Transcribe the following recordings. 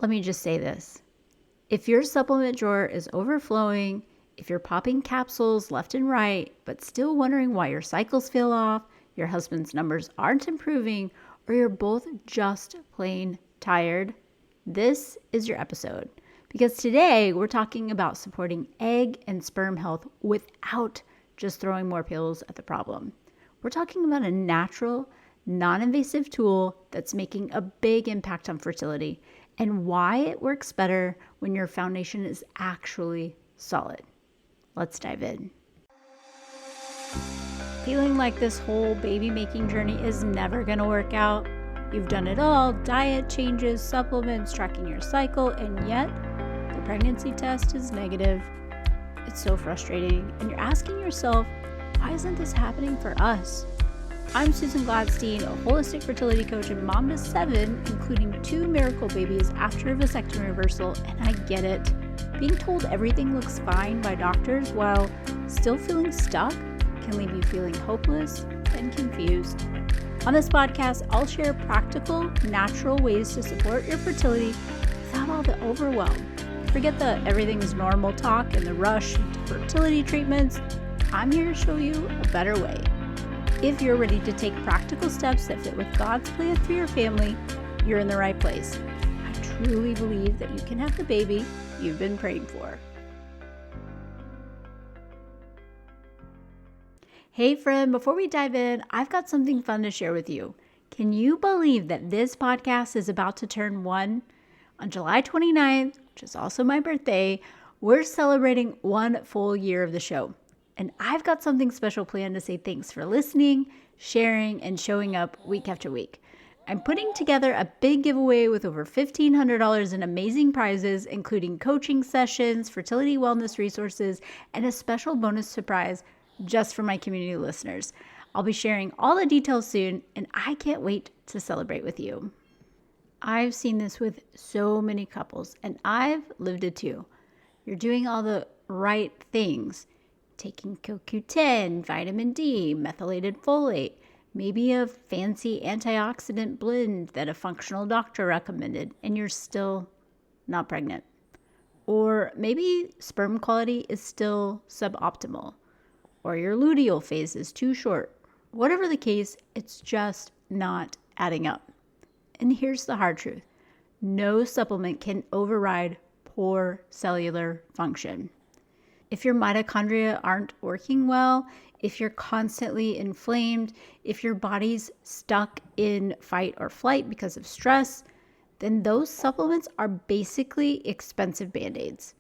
Let me just say this. If your supplement drawer is overflowing, if you're popping capsules left and right, but still wondering why your cycles feel off, your husband's numbers aren't improving, or you're both just plain tired, this is your episode. Because today we're talking about supporting egg and sperm health without just throwing more pills at the problem. We're talking about a natural, non-invasive tool that's making a big impact on fertility and why it works better when your foundation is actually solid. Let's dive in. Feeling like this whole baby making journey is never going to work out? You've done it all, diet changes, supplements, tracking your cycle, and yet the pregnancy test is negative. It's so frustrating, and you're asking yourself, why isn't this happening for us? I'm Susan Gladstein, a holistic fertility coach and mom to 7, including 2 miracle babies after a vasectomy reversal, and I get it. Being told everything looks fine by doctors while still feeling stuck can leave you feeling hopeless and confused. On this podcast, I'll share practical, natural ways to support your fertility without all the overwhelm. Forget the everything's normal talk and the rush into fertility treatments. I'm here to show you a better way. If you're ready to take practical steps that fit with God's plan for your family, you're in the right place. I truly believe that you can have the baby you've been praying for. Hey friend, before we dive in, I've got something fun to share with you. Can you believe that this podcast is about to turn 1? On July 29th, which is also my birthday, we're celebrating 1 full year of the show. And I've got something special planned to say thanks for listening, sharing, and showing up week after week. I'm putting together a big giveaway with over $1,500 in amazing prizes, including coaching sessions, fertility wellness resources, and a special bonus surprise just for my community listeners. I'll be sharing all the details soon, and I can't wait to celebrate with you. I've seen this with so many couples, and I've lived it too. You're doing all the right things. Taking CoQ10, vitamin D, methylated folate, maybe a fancy antioxidant blend that a functional doctor recommended, and you're still not pregnant. Or maybe sperm quality is still suboptimal, or your luteal phase is too short. Whatever the case, it's just not adding up. And here's the hard truth. No supplement can override poor cellular function. If your mitochondria aren't working well, if you're constantly inflamed, if your body's stuck in fight or flight because of stress, then those supplements are basically expensive Band-Aids.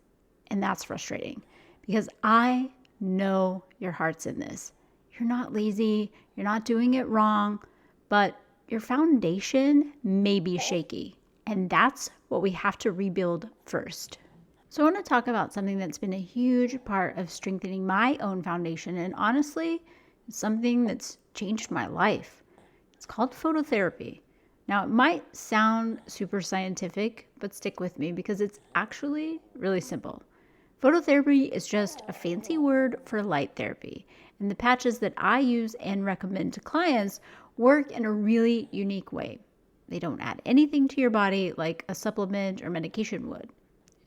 And that's frustrating because I know your heart's in this. You're not lazy, you're not doing it wrong, but your foundation may be shaky. And that's what we have to rebuild first. So I want to talk about something that's been a huge part of strengthening my own foundation, and honestly, it's something that's changed my life. It's called phototherapy. Now, it might sound super scientific, but stick with me because it's actually really simple. Phototherapy is just a fancy word for light therapy, and the patches that I use and recommend to clients work in a really unique way. They don't add anything to your body like a supplement or medication would.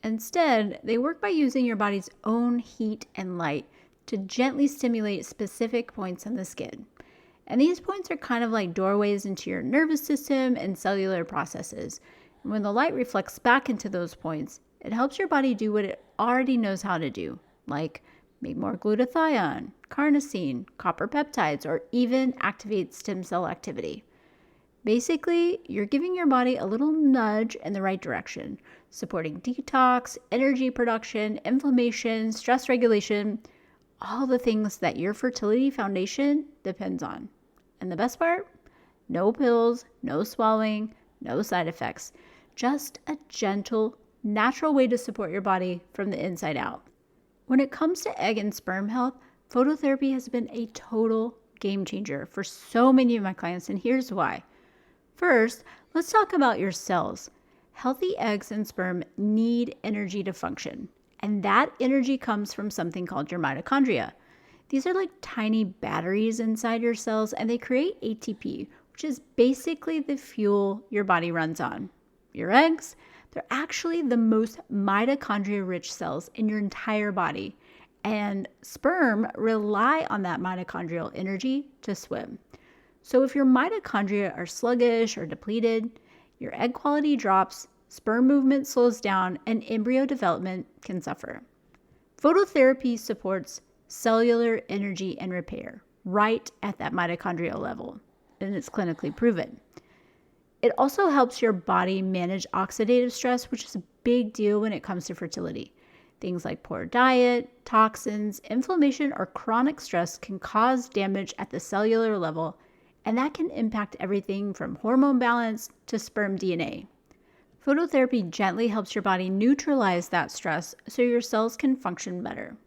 Instead, they work by using your body's own heat and light to gently stimulate specific points on the skin. And these points are kind of like doorways into your nervous system and cellular processes. And when the light reflects back into those points, it helps your body do what it already knows how to do, like make more glutathione, carnosine, copper peptides, or even activate stem cell activity. Basically, you're giving your body a little nudge in the right direction, supporting detox, energy production, inflammation, stress regulation, all the things that your fertility foundation depends on. And the best part? No pills, no swallowing, no side effects. Just a gentle, natural way to support your body from the inside out. When it comes to egg and sperm health, phototherapy has been a total game changer for so many of my clients, and here's why. First, let's talk about your cells. Healthy eggs and sperm need energy to function, and that energy comes from something called your mitochondria. These are like tiny batteries inside your cells, and they create ATP, which is basically the fuel your body runs on. Your eggs, They're actually the most mitochondria-rich cells in your entire body, and sperm rely on that mitochondrial energy to swim. So if your mitochondria are sluggish or depleted, your egg quality drops, sperm movement slows down, and embryo development can suffer. Phototherapy supports cellular energy and repair right at that mitochondrial level, and it's clinically proven. It also helps your body manage oxidative stress, which is a big deal when it comes to fertility. Things like poor diet, toxins, inflammation, or chronic stress can cause damage at the cellular level, and that can impact everything from hormone balance to sperm DNA. Phototherapy gently helps your body neutralize that stress so your cells can function better.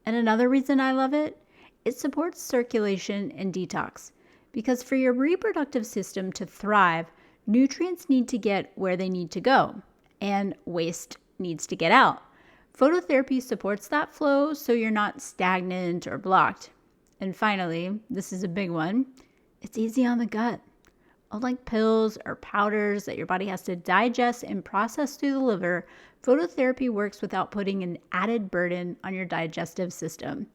And another reason I love it, it supports circulation and detox. Because for your reproductive system to thrive, nutrients need to get where they need to go, and waste needs to get out. Phototherapy supports that flow so you're not stagnant or blocked. And finally, this is a big one, it's easy on the gut. Unlike pills or powders that your body has to digest and process through the liver, phototherapy works without putting an added burden on your digestive system.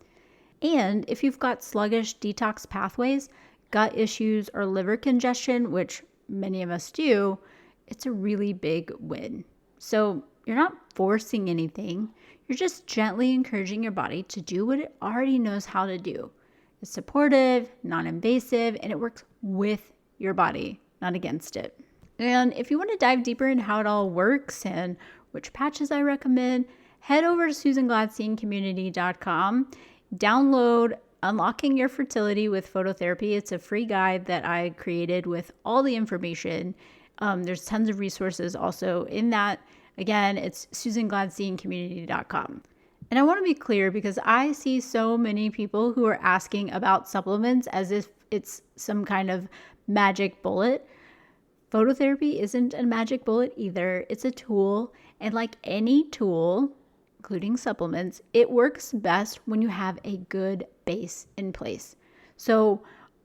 And if you've got sluggish detox pathways, gut issues, or liver congestion, which many of us do, it's a really big win. So you're not forcing anything. You're just gently encouraging your body to do what it already knows how to do. It's supportive, non-invasive, and it works with your body, not against it. And if you want to dive deeper into how it all works and which patches I recommend, head over to SusanGladsteinCommunity.com, download Unlocking Your Fertility with Phototherapy. It's a free guide that I created with all the information. There's tons of resources also in that. Again, it's SusanGladsteinCommunity.com. And I want to be clear because I see so many people who are asking about supplements as if it's some kind of magic bullet. Phototherapy isn't a magic bullet either. It's a tool. And like any tool, including supplements, it works best when you have a good base in place. So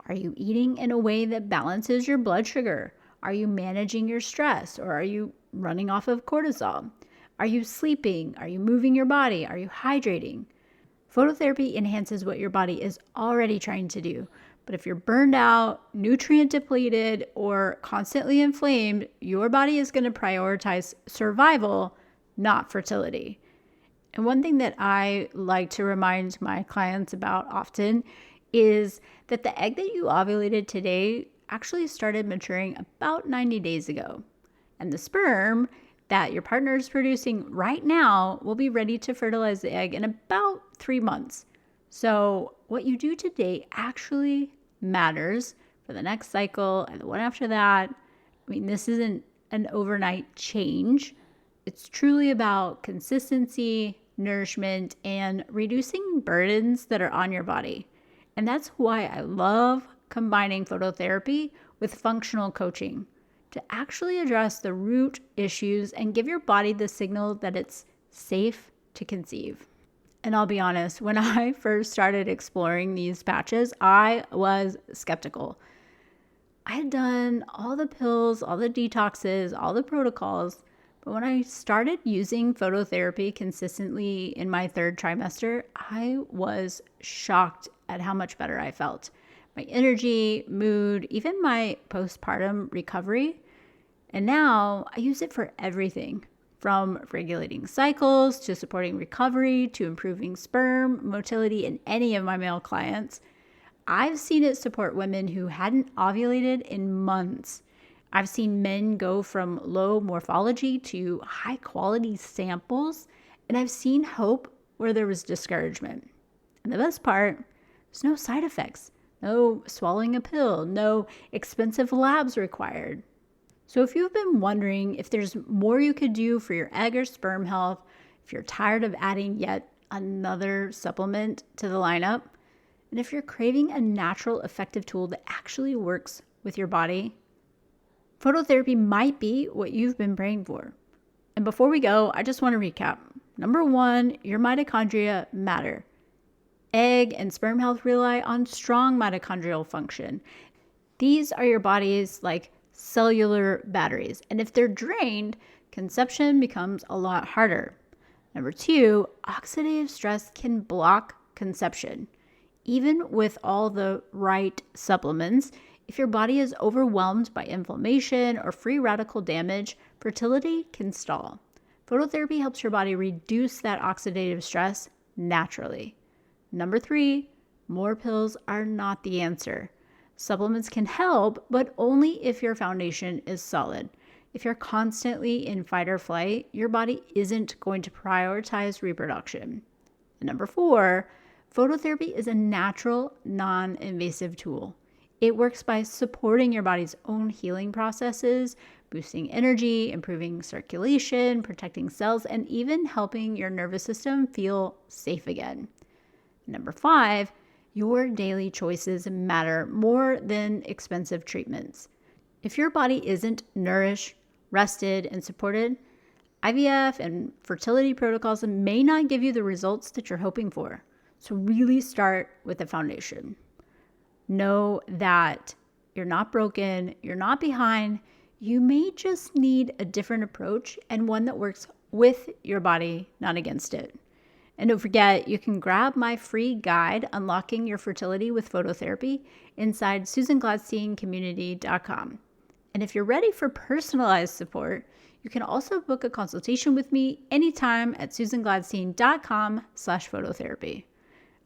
are you eating in a way that balances your blood sugar? Are you managing your stress, or are you running off of cortisol? Are you sleeping? Are you moving your body? Are you hydrating? Phototherapy enhances what your body is already trying to do. But if you're burned out, nutrient depleted, or constantly inflamed, your body is going to prioritize survival, not fertility. And one thing that I like to remind my clients about often is that the egg that you ovulated today actually started maturing about 90 days ago. And the sperm that your partner is producing right now will be ready to fertilize the egg in about 3 months. So what you do today actually matters for the next cycle and the one after that. I mean, this isn't an overnight change. It's truly about consistency, nourishment, and reducing burdens that are on your body. And that's why I love combining phototherapy with functional coaching to actually address the root issues and give your body the signal that it's safe to conceive. And I'll be honest, when I first started exploring these patches, I was skeptical. I had done all the pills, all the detoxes, all the protocols, but when I started using phototherapy consistently in my 3rd trimester, I was shocked at how much better I felt. My energy, mood, even my postpartum recovery. And now I use it for everything, from regulating cycles to supporting recovery to improving sperm motility in any of my male clients. I've seen it support women who hadn't ovulated in months. I've seen men go from low morphology to high quality samples, and I've seen hope where there was discouragement. And the best part, there's no side effects, no swallowing a pill, no expensive labs required. So if you've been wondering if there's more you could do for your egg or sperm health, if you're tired of adding yet another supplement to the lineup, and if you're craving a natural, effective tool that actually works with your body, phototherapy might be what you've been praying for. And before we go, I just want to recap. Number 1, your mitochondria matter. Egg and sperm health rely on strong mitochondrial function. These are your body's cellular batteries, and if they're drained, conception becomes a lot harder. Number 2, oxidative stress can block conception. Even with all the right supplements, if your body is overwhelmed by inflammation or free radical damage, fertility can stall. Phototherapy helps your body reduce that oxidative stress naturally. Number 3, more pills are not the answer. Supplements can help, but only if your foundation is solid. If you're constantly in fight or flight, your body isn't going to prioritize reproduction. And number 4, phototherapy is a natural, non-invasive tool. It works by supporting your body's own healing processes, boosting energy, improving circulation, protecting cells, and even helping your nervous system feel safe again. Number 5, your daily choices matter more than expensive treatments. If your body isn't nourished, rested, and supported, IVF and fertility protocols may not give you the results that you're hoping for. So really start with the foundation. Know that you're not broken, you're not behind. You may just need a different approach and one that works with your body, not against it. And don't forget, you can grab my free guide, Unlocking Your Fertility with Phototherapy, inside SusanGladsteinCommunity.com. And if you're ready for personalized support, you can also book a consultation with me anytime at SusanGladstein.com/phototherapy.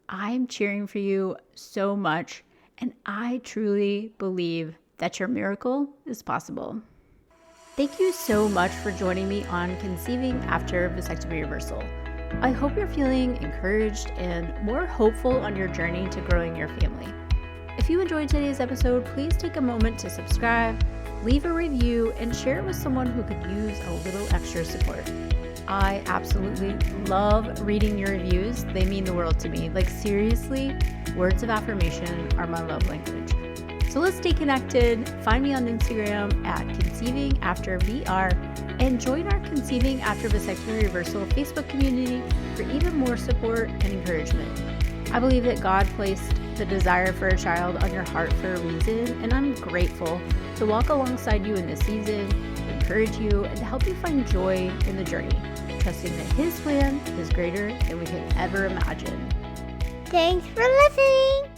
I'm cheering for you so much, and I truly believe that your miracle is possible. Thank you so much for joining me on Conceiving After Vasectomy Reversal. I hope you're feeling encouraged and more hopeful on your journey to growing your family. If you enjoyed today's episode, please take a moment to subscribe, leave a review, and share it with someone who could use a little extra support. I absolutely love reading your reviews. They mean the world to me. Like, seriously, words of affirmation are my love language. So let's stay connected. Find me on Instagram at conceivingaftervr and join our Conceiving After Vasectomy Reversal Facebook community for even more support and encouragement. I believe that God placed the desire for a child on your heart for a reason, and I'm grateful to walk alongside you in this season, to encourage you, and to help you find joy in the journey, trusting that His plan is greater than we could ever imagine. Thanks for listening.